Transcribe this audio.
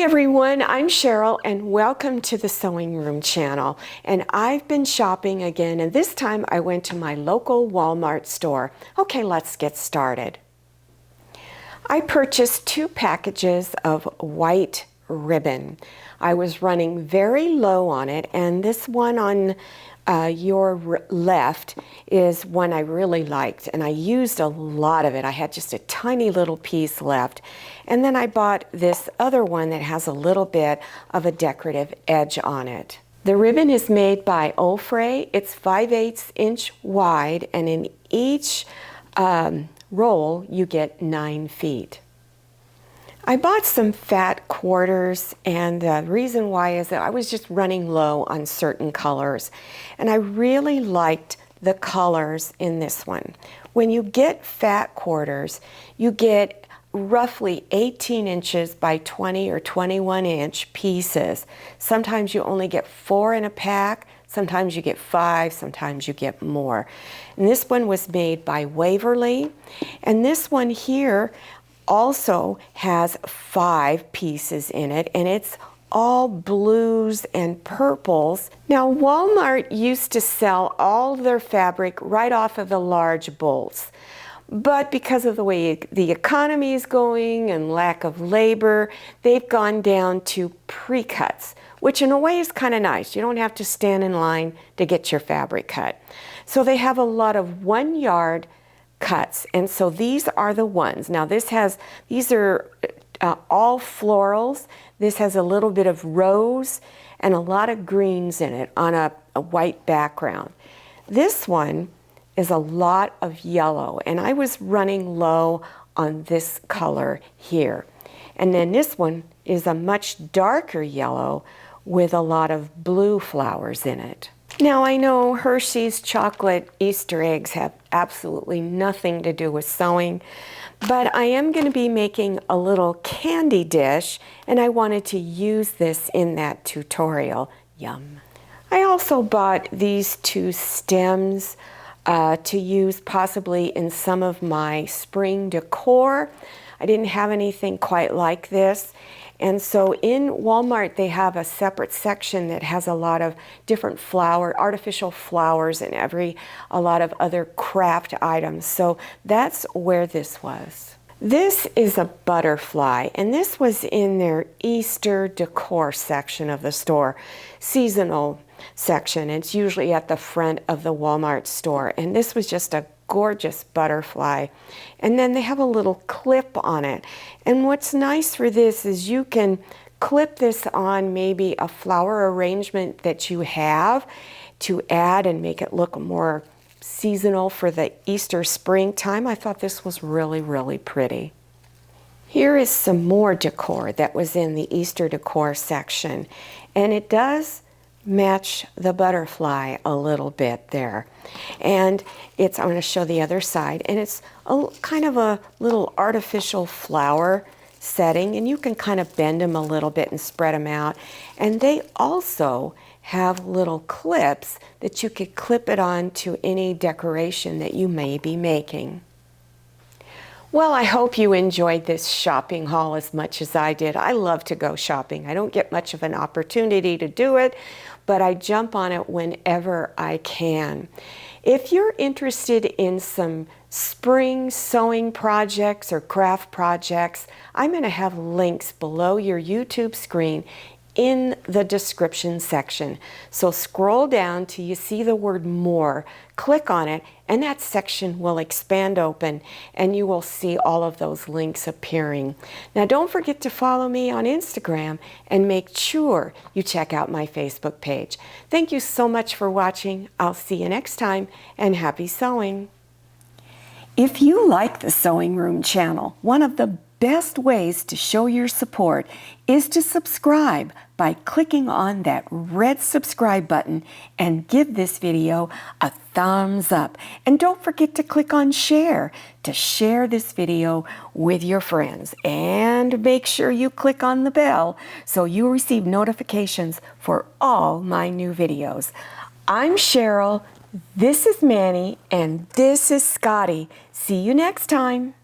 everyone, I'm Cheryl and welcome to the Sewing Room channel. And I've been shopping again, and this time I went to my local Walmart store. Okay, let's get started. I purchased 2 packages of white ribbon. I was running very low on it, and this one on your left is one I really liked, and I used a lot of it. I had just a tiny little piece left, and then I bought this other one that has a little bit of a decorative edge on it. The ribbon is made by Ofray. It's 5/8 inch wide, and in each roll you get 9 feet. I bought some fat quarters, and the reason why is that I was just running low on certain colors, and I really liked the colors in this one. When you get fat quarters, you get roughly 18 inches by 20 or 21 inch pieces. Sometimes you only get 4 in a pack, sometimes you get 5, sometimes you get more. And this one was made by Waverly, and this one here also has 5 pieces in it, and it's all blues and purples. Now, Walmart used to sell all their fabric right off of the large bolts, but because of the way the economy is going and lack of labor, they've gone down to pre-cuts, which in a way is kind of nice. You don't have to stand in line to get your fabric cut. So they have a lot of 1 yard cuts, and so these are the ones. Now these are all florals. This has a little bit of rose and a lot of greens in it on a white background. This one is a lot of yellow, and I was running low on this color here. And then this one is a much darker yellow with a lot of blue flowers in it. Now, I know Hershey's chocolate Easter eggs have absolutely nothing to do with sewing, but I am going to be making a little candy dish, and I wanted to use this in that tutorial. Yum. I also bought these 2 stems to use possibly in some of my spring decor. I didn't have anything quite like this. And so in Walmart, they have a separate section that has a lot of different artificial flowers and a lot of other craft items. So that's where this was. This is a butterfly, and this was in their Easter decor section of the store, seasonal section. It's usually at the front of the Walmart store. And this was just a gorgeous butterfly, and then they have a little clip on it. And what's nice for this is you can clip this on maybe a flower arrangement that you have to add and make it look more seasonal for the Easter springtime. I thought this was really, really pretty. Here is some more decor that was in the Easter decor section, and it does match the butterfly a little bit there. And I'm going to show the other side, and it's kind of a little artificial flower setting, and you can kind of bend them a little bit and spread them out. And they also have little clips that you could clip it on to any decoration that you may be making. Well, I hope you enjoyed this shopping haul as much as I did. I love to go shopping. I don't get much of an opportunity to do it, but I jump on it whenever I can. If you're interested in some spring sewing projects or craft projects, I'm going to have links below your YouTube screen in the description section. So scroll down till you see the word more, click on it, and that section will expand open and you will see all of those links appearing. Now don't forget to follow me on Instagram and make sure you check out my Facebook page. Thank you so much for watching. I'll see you next time, and happy sewing. If you like the Sewing Room channel, one of the best ways to show your support is to subscribe by clicking on that red subscribe button and give this video a thumbs up. And don't forget to click on share to share this video with your friends. And make sure you click on the bell so you receive notifications for all my new videos. I'm Cheryl, this is Manny, and this is Scotty. See you next time.